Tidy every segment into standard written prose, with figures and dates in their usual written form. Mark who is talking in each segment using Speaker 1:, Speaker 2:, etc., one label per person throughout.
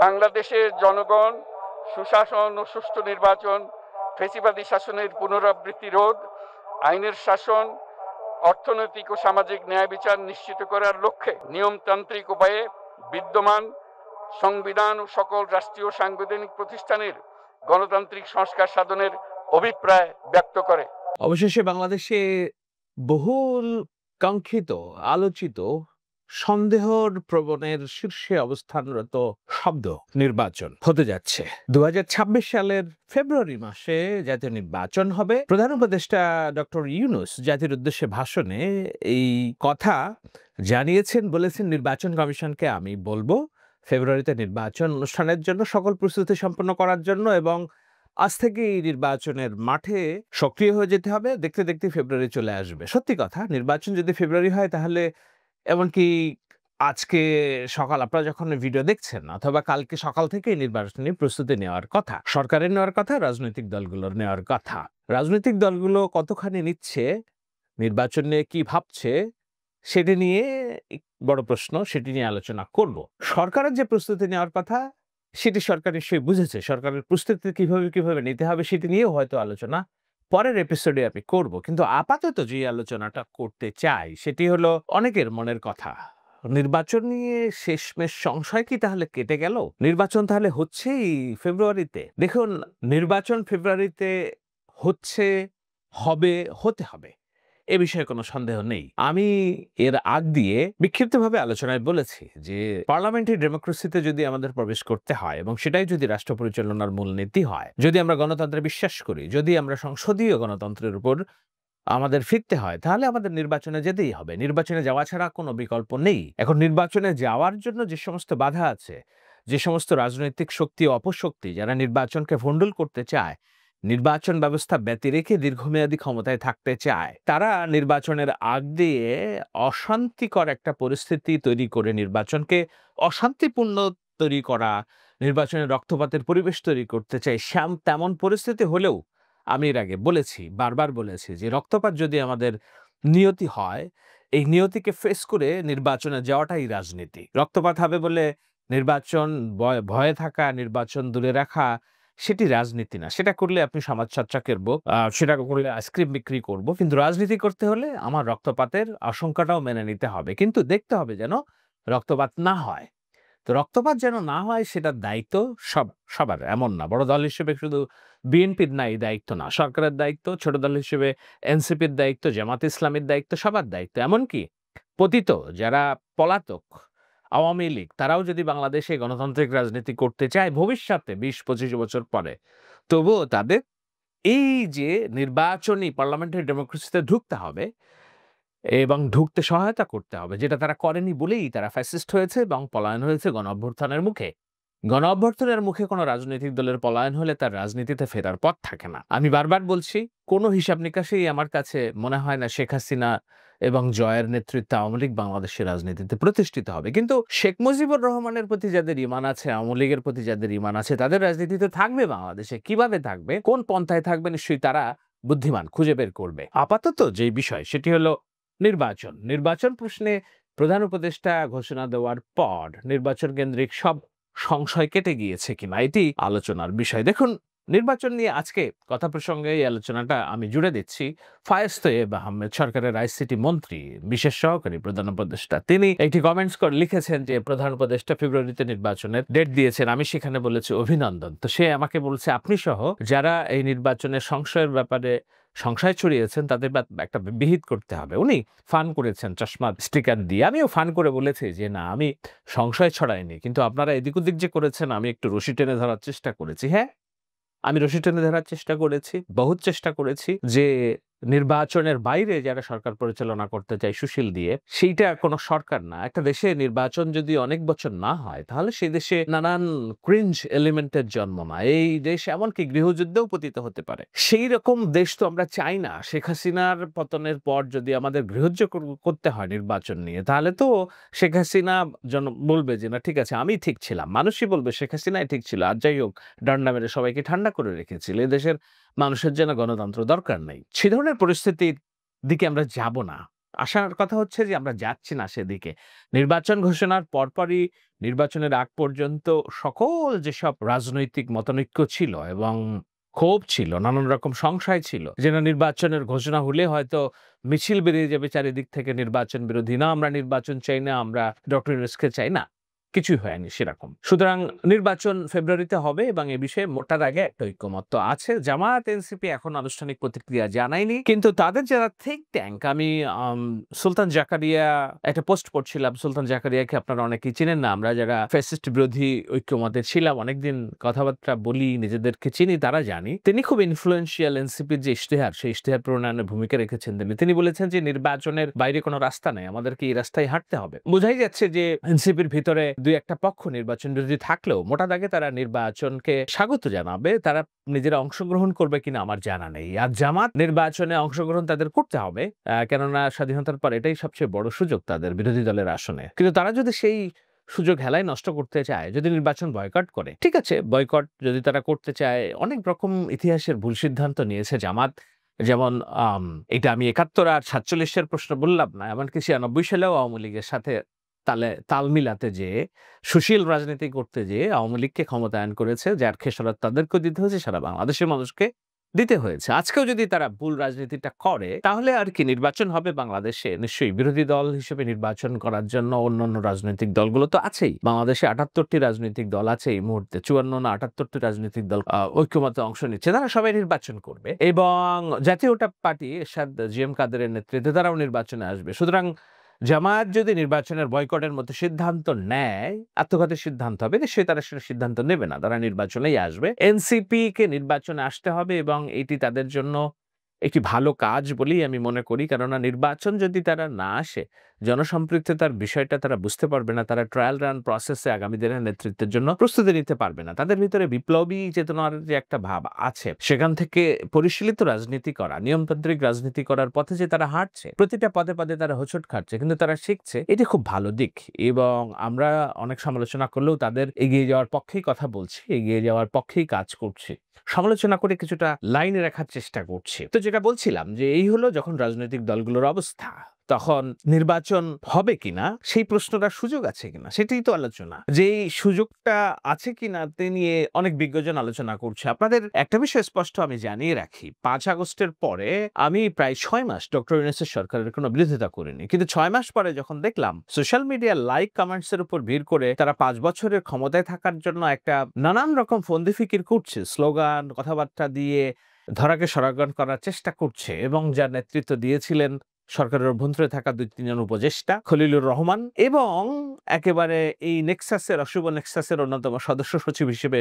Speaker 1: বাংলাদেশের জনগণ সুশাসন ও সুষ্ঠু নির্বাচন, ফ্যাসিবাদী শাসনের পুনরাবৃত্তি রোধ, আইনের শাসন, অর্থনৈতিক ও সামাজিক ন্যায় বিচার নিশ্চিত করার লক্ষ্যে নিয়মতান্ত্রিক উপায়ে বিদ্যমান সংবিধান ও সকল রাষ্ট্রীয় সাংবিধানিক প্রতিষ্ঠানের গণতান্ত্রিক সংস্কার সাধনের অভিপ্রায় ব্যক্ত করে।
Speaker 2: অবশেষে বাংলাদেশে বহুল কাঙ্ক্ষিত আলোচিত সন্দেহর প্রবণের শীর্ষে অবস্থানরত শব্দ নির্বাচন হতে যাচ্ছে। 2026 সালের ফেব্রুয়ারি মাসে জাতীয় নির্বাচন হবে। প্রধান উপদেষ্টা ডক্টর ইউনূস জাতির উদ্দেশ্যে ভাষণে এই কথা জানিয়েছেন, বলেছেন নির্বাচন কমিশনকে আমি বলবো ফেব্রুয়ারিতে নির্বাচন অনুষ্ঠানের জন্য সকল প্রস্তুতি সম্পন্ন করার জন্য, এবং আজ থেকেই নির্বাচনের মাঠে সক্রিয় হয়ে যেতে হবে। দেখতে দেখতে ফেব্রুয়ারি চলে আসবে। সত্যি কথা, নির্বাচন যদি ফেব্রুয়ারি হয় তাহলে এমনকি আজকে সকাল আপনারা যখন ভিডিও দেখছেন অথবা কালকে সকাল থেকেই নির্বাচনী প্রস্তুতি নেওয়ার কথা, সরকারের নেওয়ার কথা, রাজনৈতিক দলগুলোর নেওয়ার কথা। রাজনৈতিক দলগুলো কতখানি নিচ্ছে, নির্বাচন নিয়ে কি ভাবছে, সেটি নিয়ে বড় প্রশ্ন, সেটি নিয়ে আলোচনা করব। সরকারের যে প্রস্তুতি নেওয়ার কথা সেটি সরকার নিশ্চয়ই বুঝেছে। সরকারের প্রস্তুতি কিভাবে নিতে হবে সেটি নিয়েও হয়তো আলোচনা পরের এপিসোডে আমি করব। কিন্তু আপাতত যে আলোচনাটা করতে চাই সেটি হলো অনেকের মনের কথা। নির্বাচন নিয়ে শেষমেশ সংশয় কি তাহলে কেটে গেল? নির্বাচন তাহলে হচ্ছেই ফেব্রুয়ারিতে? দেখুন, নির্বাচন ফেব্রুয়ারিতে হচ্ছে, হবে, হতে হবে, এ বিষয়ে কোনো সন্দেহ নেই। আমি এর আগ দিয়ে বিক্ষিপ্তভাবে আলোচনায় বলেছি যে পার্লামেন্টারি ডেমোক্রেসিতে যদি আমাদের প্রবেশ করতে হয় এবং সেটাই যদি রাষ্ট্র পরিচালনার মূলনীতি হয়, যদি আমরা গণতন্ত্রে বিশ্বাস করি, যদি আমরা সংসদীয় গণতন্ত্রের উপর আমাদের ফিরতে হয়, তাহলে আমাদের নির্বাচনে যেতেই হবে। নির্বাচনে যাওয়া ছাড়া কোনো বিকল্প নেই। এখন নির্বাচনে যাওয়ার জন্য যে সমস্ত বাধা আছে, যে সমস্ত রাজনৈতিক শক্তি অপশক্তি যারা নির্বাচনকে ভণ্ডুল করতে চায়, নির্বাচন ব্যবস্থা ব্যতি রেখে দীর্ঘমেয়াদী ক্ষমতায় থাকতে চায়, তারা নির্বাচনের আগ দিয়ে অশান্তিকর একটা পরিস্থিতি তৈরি করে নির্বাচনকে অশান্তিপূর্ণ তৈরি করা, নির্বাচনের রক্তপাতের পরিবেশ তৈরি করতে চায়। তেমন পরিস্থিতি হলেও আমি এর আগে বলেছি, বারবার বলেছি যে রক্তপাত যদি আমাদের নিয়তি হয়, এই নিয়তিকে ফেস করে নির্বাচনে যাওয়াটাই রাজনীতি। রক্তপাত হবে বলে নির্বাচন ভয়ে থাকা, নির্বাচন দূরে রাখা, সেটি রাজনীতি না। সেটা করলে আপনি সমাজযাত্রা করব, সেটা করলে আইসক্রিম বিক্রি করব। কিন্তু রাজনীতি করতে হলে আমার রক্তপাতের আশঙ্কাটাও মেনে নিতে হবে। কিন্তু দেখতে হবে যেন রক্তপাত না হয়। তো রক্তপাত যেন না হয় সেটার দায়িত্ব সবার, এমন না। বড় দল হিসেবে শুধু বিএনপির না, এই দায়িত্ব না। সরকারের দায়িত্ব, ছোট দল হিসেবে এনসিপির দায়িত্ব, জামাত ইসলামীর দায়িত্ব, সবার দায়িত্ব। এমনকি পতিত যারা পলাতক আওয়ামী লীগ, তারাও যদি বাংলাদেশে গণতান্ত্রিক রাজনীতি করতে চায় ভবিষ্যতে ২০-২৫ বছর পরে, তবুও তাদের এই যে নির্বাচনী পার্লামেন্টারি ডেমোক্রেসিতে ঢুকতে হবে এবং ঢুকতে সহায়তা করতে হবে, যেটা তারা করেনি বলেই তারা ফ্যাসিস্ট হয়েছে এবং পলায়ন হয়েছে গণঅভ্যুত্থানের মুখে। গণঅভ্যুত্থানের মুখে কোনো রাজনৈতিক দলের পলায়ন হলে তার রাজনীতিতে ফেরার পথ থাকে না। আমি বারবার বলছি, কোনো হিসাব নিকাশেই আমার কাছে মনে হয় না শেখ হাসিনা এবং জয়ের নেতৃত্বে আওয়ামী লীগ বাংলাদেশের রাজনীতিতে প্রতিষ্ঠিত হবে। কিন্তু শেখ মুজিবুর রহমানের প্রতি যাদের ঈমান আছে, আওয়ামী লীগের প্রতি যাদের ঈমান আছে, তাদের রাজনীতিতে থাকবে বাংলাদেশে। কিভাবে থাকবে, কোন পন্থায় থাকবে, নিশ্চয়ই তারা বুদ্ধিমান খুঁজে বের করবে। আপাতত যেই বিষয় সেটি হলো নির্বাচন। নির্বাচন প্রশ্নে প্রধান উপদেষ্টা ঘোষণা দেওয়ার পর নির্বাচন কেন্দ্রিক সব সংশয় কেটে গিয়েছে কিনা, এটি আলোচনার বিষয়। দেখুন, নির্বাচন নিয়ে আজকে কথা প্রসঙ্গে এই আলোচনাটা আমি জুড়ে দিচ্ছি। ফায়েজ তৈয়ব আহমেদ, সরকারের আইসিটি মন্ত্রী, বিশেষ সহকারী প্রধান উপদেষ্টা, তিনি একটি কমেন্টস করে লিখেছেন যে প্রধান উপদেষ্টা ফেব্রুয়ারিতে নির্বাচনের ডেট দিয়েছেন। আমি সেখানে বলেছি অভিনন্দন। তো সে আমাকে বলছে আপনি সহ যারা এই নির্বাচনের সংশয়ের ব্যাপারে সংশয় ছড়িয়েছেন তাদের একটা বিহিত করতে হবে। উনি ফান করেছেন চশমা স্টিকার দিয়ে। আমিও ফান করে বলেছি যে না, আমি সংশয় ছড়াইনি, কিন্তু আপনারা এদিক ওদিক যে করেছেন আমি একটু রশি টেনে ধরার চেষ্টা করেছি। হ্যাঁ, আমি রশি টেনে ধরার চেষ্টা করেছি, বহুত চেষ্টা করেছি যে নির্বাচনের বাইরে যারা সরকার পরিচালনা করতে চায় সুশীল দিয়ে, সেইটা কোনো সরকার না। একটা দেশে নির্বাচন যদি অনেক বছর না হয় তাহলে সেই দেশে নানান ক্রিঞ্জ এলিমেন্টের জন্ম নেয়। এই দেশ এমনকি গৃহযুদ্ধেও পতিত হতে পারে। সেই রকম দেশ তো আমরা চাই না। শেখ হাসিনার পতনের পর যদি আমাদের গৃহযুদ্ধ করতে হয় নির্বাচন নিয়ে, তাহলে তো শেখ হাসিনা বলবে যে না ঠিক আছে আমি ঠিক ছিলাম, মানুষই বলবে শেখ হাসিনাই ঠিক ছিল। আর যাই হোক, ডান্ডা মেরে সবাইকে ঠান্ডা করে রেখেছিল। এদেশের মানুষের যেন গণতন্ত্র দরকার নেই। সে ধরনের পরিস্থিতির দিকে আমরা যাব না। আশার কথা হচ্ছে যে আমরা যাচ্ছি না সেদিকে। নির্বাচন ঘোষণার পরপরই নির্বাচনের আগ পর্যন্ত সকল যেসব রাজনৈতিক মতানৈক্য ছিল এবং ক্ষোভ ছিল, নানান রকম সংশয় ছিল যে না নির্বাচনের ঘোষণা হলে হয়তো মিছিল বেরিয়ে যাবে চারিদিক থেকে নির্বাচন বিরোধী। না আমরা নির্বাচন চাই না, আমরা ডক্টর ইউনূসকে চাই না। কিছুই হয়নি সেরকম। সুতরাং নির্বাচন ফেব্রুয়ারিতে হবে এবং এ বিষয়ে মোটার আগে একটা ঐকমত্য আছে। জামায়াত এনসিপি এখন আনুষ্ঠানিক প্রতিক্রিয়া জানায়নি। কিন্তু তাদের যারা think tank আমি সুলতান জাকারিয়া একটা পোস্ট পড়ছিলাম। সুলতান জাকারিয়াকে আপনারা অনেকেই চিনেন না। আমরা যারা ফ্যাসিস্ট বিরোধী ঐক্যমতে ছিলাম, অনেকদিন কথাবার্তা বলি, নিজেদেরকে চিনি, তারা জানি। তিনি খুব ইনফ্লুয়েন্সিয়াল এনসিপির যে ইশতেহার, সেই ইশতেহার প্রণয়নে ভূমিকা রেখেছেন তিনি বলেছেন যে নির্বাচনের বাইরে কোনো রাস্তা নেই, আমাদেরকে এই রাস্তায় হাঁটতে হবে। বোঝাই যাচ্ছে যে এনসিপির ভিতরে দুই একটা পক্ষ নির্বাচন বিরোধী থাকলেও মোটা দাগে তারা নির্বাচনকে স্বাগত জানাবে। তারা নিজেরা অংশগ্রহণ করবে কিনা আমার জানা নেই। আর জামাত নির্বাচনে অংশগ্রহণ তাদের করতে হবে, কেননা স্বাধীনতার পর এটাই সবচেয়ে বড় সুযোগ তাদের বিরোধী দলের আসনে। কিন্তু তারা যদি সেই সুযোগ হেলায় নষ্ট করতে চায়, যদি নির্বাচন বয়কট করে, ঠিক আছে, বয়কট যদি তারা করতে চায়, অনেক রকম ইতিহাসের ভুল সিদ্ধান্ত নিয়েছে জামাত। যেমন এটা আমি ৭১ আর ৪৭ এর প্রশ্ন বললাম না, এমনকি ৯৬ সালেও আওয়ামী লীগের সাথে তাল মিলাতে যেয়ে, সুশীল রাজনীতি করতে যেয়ে আওয়ামী লীগকে ক্ষমতায়ন করেছে, যার খেসারত তাদেরকেও দিতে হয়েছে, সারা বাংলাদেশের মানুষকে দিতে হয়েছে। আজকেও যদি তারা ভুল রাজনীতিটা করে, তাহলে আর কি নির্বাচন হবে বাংলাদেশে নিশ্চয়ই বিরোধী দল হিসেবে নির্বাচন করার জন্য অন্যান্য রাজনৈতিক দলগুলো তো আছেই। বাংলাদেশে ৭৮টি রাজনৈতিক দল আছে এই মুহূর্তে, ৫৪ না ৭৮টি রাজনৈতিক দল ঐক্যমতে অংশ নিচ্ছে। তারা সবাই নির্বাচন করবে এবং জাতীয়তা পার্টি এরশাদ জিএম কাদেরের নেতৃত্বে তারাও নির্বাচনে আসবে। সুতরাং জামায়াত যদি নির্বাচনের বয়কটের মতো সিদ্ধান্ত নেয়, আত্মঘাতী সিদ্ধান্ত হবে, নিশ্চয়ই তারা সেটা সিদ্ধান্ত নেবে না, তারা নির্বাচনেই আসবে। এনসিপি কে নির্বাচনে আসতে হবে এবং এটি তাদের জন্য একটি ভালো কাজ বলেই আমি মনে করি। কেননা নির্বাচন যদি তারা না আসে, জনসম্পৃক্ততার বিষয়টা তারা বুঝতে পারবে না, তারা ট্রায়াল রান প্রসেসে আগামী দিনের নেতৃত্বের জন্য প্রস্তুতি নিতে পারবে না। তাদের ভিতরে বিপ্লবী চেতনার যে একটা ভাব আছে, সেখান থেকে পরিশীলিত রাজনীতি করা, নিয়মতান্ত্রিক রাজনীতি করার পথে যে তারা হাঁটছে, প্রতিটা পদে পদে তারা হোঁচট খাচ্ছে, কিন্তু তারা শিখছে, এটি খুব ভালো দিক। এবং আমরা অনেক সমালোচনা করলেও তাদের এগিয়ে যাওয়ার পক্ষেই কথা বলছি, এগিয়ে যাওয়ার পক্ষেই কাজ করছি, সমালোচনা করে কিছুটা লাইনে রাখার চেষ্টা করছি। তো যেটা বলছিলাম যে এই হলো যখন রাজনৈতিক দলগুলোর অবস্থা, তখন নির্বাচন হবে কিনা, সেই প্রশ্নটার সুযোগ আছে কিনা, সেটাই তো আলোচনা। যে এই সুযোগটা আছে কিনা তে নিয়ে অনেক বিজ্ঞজন আলোচনা করছে। আপনাদের একটা বিষয় স্পষ্ট আমি জানিয়ে রাখি, ৫ আগস্টের পরে আমি প্রায় ৬ মাস ডক্টর ইউনূসের সরকারের কোনো বিরোধিতা করিনি। কিন্তু ৬ মাস পরে যখন দেখলাম সোশ্যাল মিডিয়া লাইক কমেন্টস এর উপর ভিড় করে তারা ৫ বছরের ক্ষমতায় থাকার জন্য একটা নানান রকম ফন্দি ফিকির করছে, স্লোগান, কথাবার্তা দিয়ে ধরাকে সরাগন করার চেষ্টা করছে, এবং যার নেতৃত্ব দিয়েছিলেন সরকারের অভ্যন্তরে থাকা ২-৩ জন উপদেষ্টা, খলিলুর রহমান এবং একেবারে এই নেক্সাসের, অশুভ নেক্সাসের অন্যতম সদস্য সচিব হিসেবে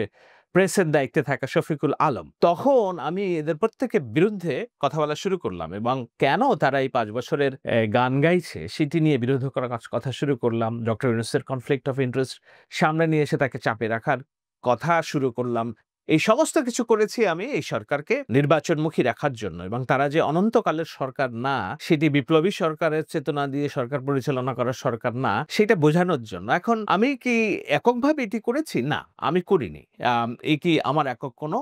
Speaker 2: প্রেসের দায়িত্বে থাকা শফিকুল আলম, তখন আমি এদের প্রত্যেকের বিরুদ্ধে কথা বলা শুরু করলাম এবং কেন তারা এই ৫ বছরের গান গাইছে সেটি নিয়ে বিরোধ করার কথা শুরু করলাম। ডক্টর ইউনূসের কনফ্লিক্ট অফ ইন্টারেস্ট সামনে নিয়ে এসে তাকে চাপে রাখার কথা শুরু করলাম। এই সমস্ত কিছু করেছি আমি এই সরকারকে নির্বাচনমুখী রাখার জন্য, এবং তারা যে অনন্তকালের সরকার না, সেটি বিপ্লবী সরকারের চেতনা দিয়ে সরকার পরিচালনা করার সরকার না, সেটা বোঝানোর জন্য। এখন আমি কি এককভাবে এটি করেছি? না, আমি করিনি। এটি আমার একক কোনো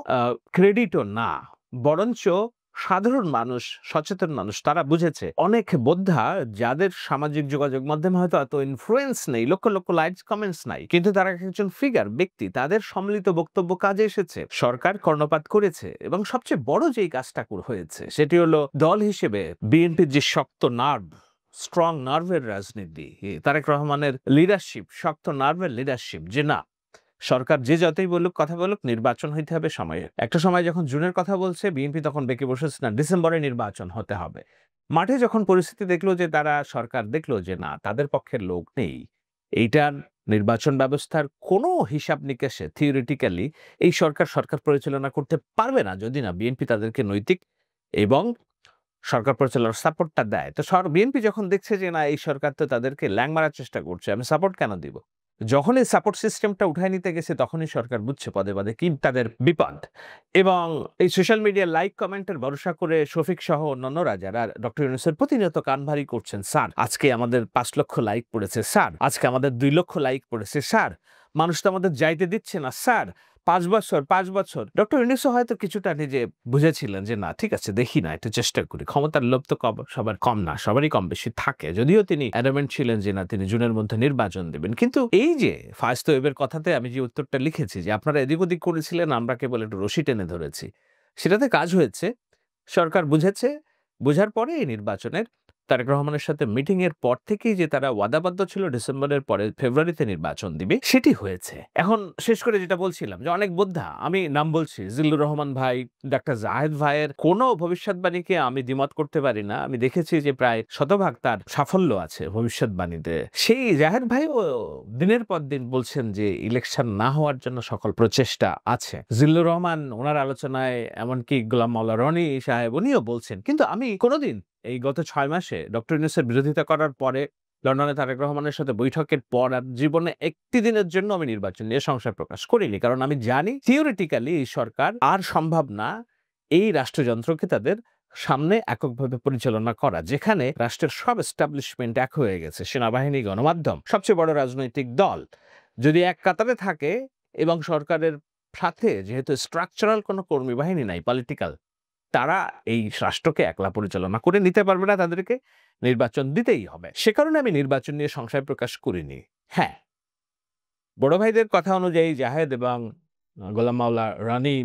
Speaker 2: ক্রেডিটও না, বরঞ্চ সাধারণ মানুষ, সচেতন মানুষ, তারা বুঝেছে। অনেক বোদ্ধা যাদের সামাজিক যোগাযোগ মাধ্যমে হয়তো এত ইনফ্লুয়েন্স নেই, লক্ষ লক্ষ লাইকস কমেন্টস নাই, কিন্তু তারা একজন ফিগার, ব্যক্তি, তাদের সম্মিলিত বক্তব্য কাজে এসেছে। সরকার কর্ণপাত করেছে এবং সবচেয়ে বড় যেই কাজটা হয়েছে সেটি হলো দল হিসেবে বিএনপির যে শক্ত নার্ভ, স্ট্রং নার্ভের রাজনীতি, তারেক রহমানের লিডারশিপ, শক্ত নার্ভের লিডারশিপ, যে না, সরকার যে যতই বলুক, কথা বলুক, নির্বাচন হইতে হবে সময়ে। একটা সময় যখন জুনের কথা বলছে বিএনপি, তখন বেঁকে বসেছে না, ডিসেম্বরে নির্বাচন হতে হবে। মাঠে যখন পরিস্থিতি দেখলো যে তারা, সরকার দেখলো যে না, তাদের পক্ষের লোক নেই, এইটার নির্বাচন ব্যবস্থার কোনো হিসাব নিকাশে থিওরিটিক্যালি এই সরকার পরিচালনা করতে পারবে না যদি না বিএনপি তাদেরকে নৈতিক এবং সরকার পরিচালনার সাপোর্টটা দেয়। তো বিএনপি যখন দেখছে যে না, এই সরকার তো তাদেরকে ল্যাং মারার চেষ্টা করছে, আমি সাপোর্ট কেন দিব, যখন এই সাপোর্ট সিস্টেমটা উঠায় নিতে গেছে, তখনই সরকার বুঝছে পদে পদে কি তাদের বিপদ। এবং এই সোশ্যাল মিডিয়া লাইক কমেন্টের ভরসা করে শফিক সহ অন্যান্যরা যারা ডক্টর ইউনূসের প্রতিনিয়ত কান ভারী করছেন, স্যার আজকে আমাদের ৫ লক্ষ লাইক পড়েছে, স্যার আজকে আমাদের ২ লক্ষ লাইক পড়েছে, স্যার মানুষ তো আমাদের যাইতে দিচ্ছে না, স্যার 5 বছর ডক্টর ইউনূসও হয়তো কিছুটা নিজে বুঝেছিলেন যে না ঠিক আছে দেখি না একটু চেষ্টা করি, ক্ষমতার লোভ তো সবার কম না, সবারই কম বেশি থাকে, যদিও তিনি অ্যাডামেন্ট ছিলেন যে না তিনি জুনের মধ্যে নির্বাচন দেবেন। কিন্তু এই যে ফায়েজ তৈয়বের কথাতে আমি যে উত্তরটা লিখেছি যে আপনারা এদিক ওদিক করেছিলেন, আমরা কেবল একটু রশি টেনে ধরেছি, সেটাতে কাজ হয়েছে। সরকার বুঝেছে, বোঝার পরে এই নির্বাচনের তারেক রহমানের সাথে মিটিং এর পর থেকেই যে তারা ওয়াদাবদ্ধ ছিল ডিসেম্বরের পরে ফেব্রুয়ারিতে নির্বাচন দিবে, সেটি হয়েছে। এখন শেষ করে যেটা বলছিলাম যে অনেক বোদ্ধা, আমি নাম বলছি, জিল্লুর রহমান ভাই, ডাক্তার জাহেদ ভাইয়ের কোনো ভবিষ্যৎবাণীকে আমি দ্বিমত করতে পারি না। আমি দেখেছি যে প্রায় শতভাগ তার সাফল্য আছে ভবিষ্যৎবাণীতে। সেই জাহেদ ভাইও দিনের পর দিন বলছেন যে ইলেকশন না হওয়ার জন্য সকল প্রচেষ্টা আছে। জিল্লুর রহমান ওনার আলোচনায়, এমনকি গোলাম মাওলা রনি সাহেব উনিও বলছেন। কিন্তু আমি কোনোদিন এই গত 6 মাসে ডক্টর ইউনূসের বিরোধিতা করার পরে লন্ডনে তারেক রহমানের সাথে বৈঠকের পর আর জীবনে একটি দিনের জন্য আমি নির্বাচন নিয়ে সংশয় প্রকাশ করিনি। কারণ আমি জানি থিওরিটিক্যালি এই সরকার আর সম্ভব না এই রাষ্ট্রযন্ত্রকে তাদের সামনে এককভাবে পরিচালনা করা, যেখানে রাষ্ট্রের সব এস্টাবলিশমেন্ট এক হয়ে গেছে, সেনাবাহিনী, গণমাধ্যম, সবচেয়ে বড় রাজনৈতিক দল যদি এক কাতারে থাকে এবং সরকারের সাথে যেহেতু স্ট্রাকচারাল কোনো কর্মী বাহিনী নাই, পলিটিক্যাল, তারা এই রাষ্ট্রকে একলা পরিচালনা করে নিতে পারবে না, তাদেরকে নির্বাচন দিতেই হবে। সে কারণে আমি নির্বাচন নিয়ে সংশয় প্রকাশ করিনি। হ্যাঁ, বড় ভাইদের কথা অনুযায়ী জাহেদ এবং গোলাম মাওলা রানী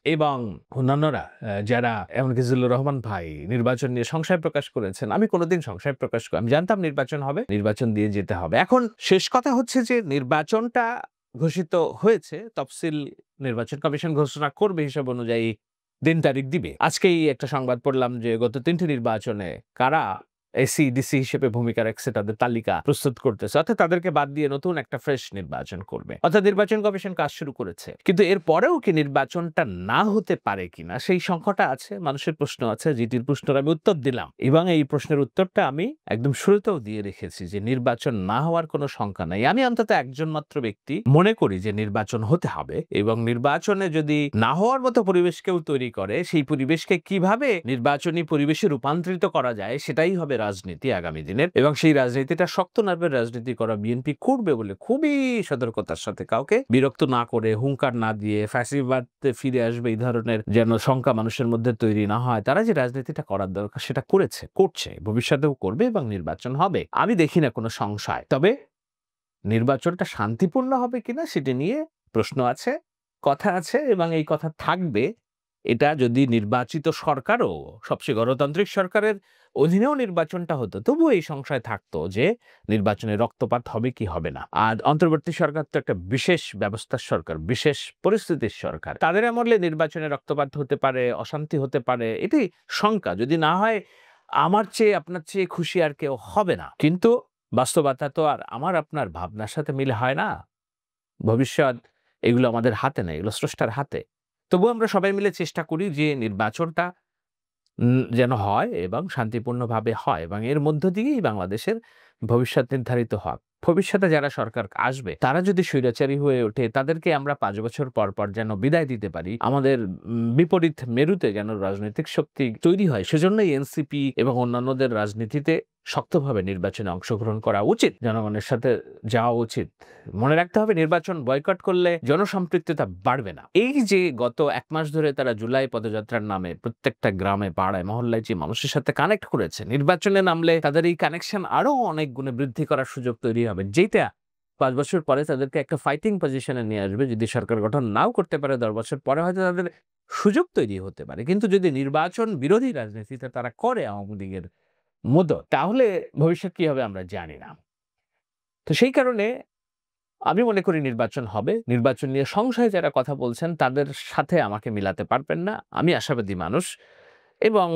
Speaker 2: এবং অন্যান্যরা যারা, এমনকি জিল্লুর রহমান ভাই নির্বাচন নিয়ে সংশয় প্রকাশ করেছেন, আমি কোনোদিন সংশয় প্রকাশ করি, আমি জানতাম নির্বাচন হবে, নির্বাচন দিয়ে যেতে হবে। এখন শেষ কথা হচ্ছে যে নির্বাচনটা ঘোষিত হয়েছে, তফসিল নির্বাচন কমিশন ঘোষণা করবে, হিসাব অনুযায়ী দিন তারিখ দিবে। আজকেই একটা সংবাদ পড়লাম যে গত 3টি নির্বাচনে কারা এসি ডিসি হিসেবে ভূমিকা রাখছে তাদের তালিকা প্রস্তুত করতেছে, অর্থাৎ তাদেরকে বাদ দিয়ে নতুন একটা ফ্রেশ নির্বাচন করবে, অর্থাৎ নির্বাচন কমিশন কাজ শুরু করেছে। কিন্তু এর পরেও কি নির্বাচনটা না হতে পারে কিনা সেই সংখ্যাটা আছে, মানুষের প্রশ্ন আছে, যেটির প্রশ্নের আমি উত্তর দিলাম এবং এই প্রশ্নের উত্তরটা আমি একদম শুরুতেও দিয়ে রেখেছি যে নির্বাচন না হওয়ার কোনো সংখ্যা নাই। আমি অন্তত একজন মাত্র ব্যক্তি মনে করি যে নির্বাচন হতে হবে, এবং নির্বাচনে যদি না হওয়ার মতো পরিবেশ কেউ তৈরি করে, সেই পরিবেশকে কিভাবে নির্বাচনী পরিবেশে রূপান্তরিত করা যায় সেটাই হবে রাজনীতি আগামী দিনের। এবং সেই রাজনীতিটা শক্ত নার্ভের রাজনীতি করা বিএনপি করবে বলে খুবই সতর্কতার সাথে, কাউকে বিরক্ত না করে, হুঙ্কার না দিয়ে, ফ্যাসিবাদে ফিরে আসবে এই ধরনের যেন শঙ্কা মানুষের মধ্যে তৈরি না হয়, তারা যে রাজনীতিটা করার দরকার সেটা করেছে, করছে, ভবিষ্যতেও করবে এবং নির্বাচন হবে। আমি দেখি না কোনো সংশয়। তবে নির্বাচনটা শান্তিপূর্ণ হবে কিনা সেটি নিয়ে প্রশ্ন আছে, কথা আছে, এবং এই কথা থাকবে। এটা যদি নির্বাচিত সরকারও, সবচেয়ে গণতান্ত্রিক সরকারের অধীনেও নির্বাচনটা হতো, তবুও এই সংশয় থাকতো যে নির্বাচনে রক্তপাত হবে কি হবে না। আর অন্তর্বর্তী সরকার তো একটা বিশেষ ব্যবস্থার সরকার, বিশেষ পরিস্থিতির সরকার, তাদের আমলে নির্বাচনে রক্তপাত হতে পারে, অশান্তি হতে পারে, এটি শঙ্কা। যদি না হয়, আমার চেয়ে আপনার চেয়ে খুশি আর কেউ হবে না। কিন্তু বাস্তবতা তো আর আমার আপনার ভাবনার সাথে মিলে হয় না। ভবিষ্যৎ এগুলো আমাদের হাতে নেই, এগুলো স্রষ্টার হাতে। তবুও আমরা সবাই মিলে চেষ্টা করি যে নির্বাচনটা যেন হয় এবং শান্তিপূর্ণভাবে হয়, এবং এর মধ্য দিয়েই বাংলাদেশের ভবিষ্যৎ নির্ধারিত হয়। ভবিষ্যতে যারা সরকার আসবে তারা যদি স্বৈরাচারী হয়ে ওঠে, তাদেরকে আমরা 5 বছর পর পর যেন বিদায় দিতে পারি, আমাদের বিপরীত মেরুতে যেন রাজনৈতিক শক্তি তৈরি হয়, সেজন্যই এনসিপি এবং অন্যান্যদের রাজনীতিতে শক্তভাবে নির্বাচনে অংশগ্রহণ করা উচিত, জনগণের সাথে যাওয়া উচিত। মনে রাখতে হবে, নির্বাচন বয়কট করলে জনসম্পৃক্ততা বাড়বে না। এই যে গত 1 মাস ধরে তারা জুলাই পদযাত্রার নামে প্রত্যেকটা গ্রামে, পাড়ায়, মহল্লায় যে মানুষের সাথে কানেক্ট করেছে, নির্বাচনে নামলে তাদের এই কানেকশন আরো অনেক গুণে বৃদ্ধি করার সুযোগ তৈরি হবে, যেটা 5 বছর পরে তাদেরকে একটা ফাইটিং পজিশনে নিয়ে আসবে। যদি সরকার গঠন নাও করতে পারে 10 বছর পরে, হয়তো তাদের সুযোগ তৈরি হতে পারে। কিন্তু যদি নির্বাচন বিরোধী রাজনীতিতে তারা করে আওয়ামী লীগের মতো, তাহলে ভবিষ্যৎ কি হবে আমরা জানি না। তো সেই কারণে আমি মনে করি নির্বাচন হবে। নির্বাচন নিয়ে সংশয়ে যারা কথা বলছেন তাদের সাথে আমাকে মিলাতে পারবেন না। আমি আশাবাদী মানুষ, এবং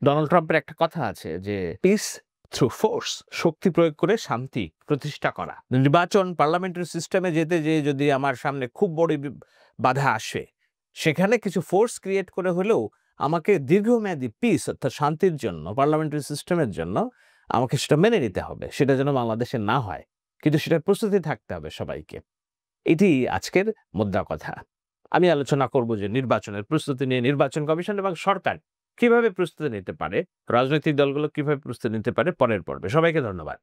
Speaker 2: ডোনাল্ড ট্রাম্পের একটা কথা আছে যে পিস থ্রু ফোর্স, শক্তি প্রয়োগ করে শান্তি প্রতিষ্ঠা করা। নির্বাচন পার্লামেন্টারি সিস্টেমে যেতে যেয়ে যদি আমার সামনে খুব বড় বাধা আসে, সেখানে কিছু ফোর্স ক্রিয়েট করে হলেও আমাকে দীর্ঘমেয়াদী পিস, অর্থাৎ শান্তির জন্য, পার্লামেন্টারি সিস্টেমের জন্য আমাকে সেটা মেনে নিতে হবে। সেটা যেন বাংলাদেশে না হয়, কিন্তু সেটার প্রস্তুতি থাকতে হবে সবাইকে। এটি আজকের মুদ্রা কথা। আমি আলোচনা করব যে নির্বাচনের প্রস্তুতি নিয়ে নির্বাচন কমিশন এবং সরকার কিভাবে প্রস্তুতি নিতে পারে, রাজনৈতিক দলগুলো কিভাবে প্রস্তুতি নিতে পারে পরের পর্বে। সবাইকে ধন্যবাদ।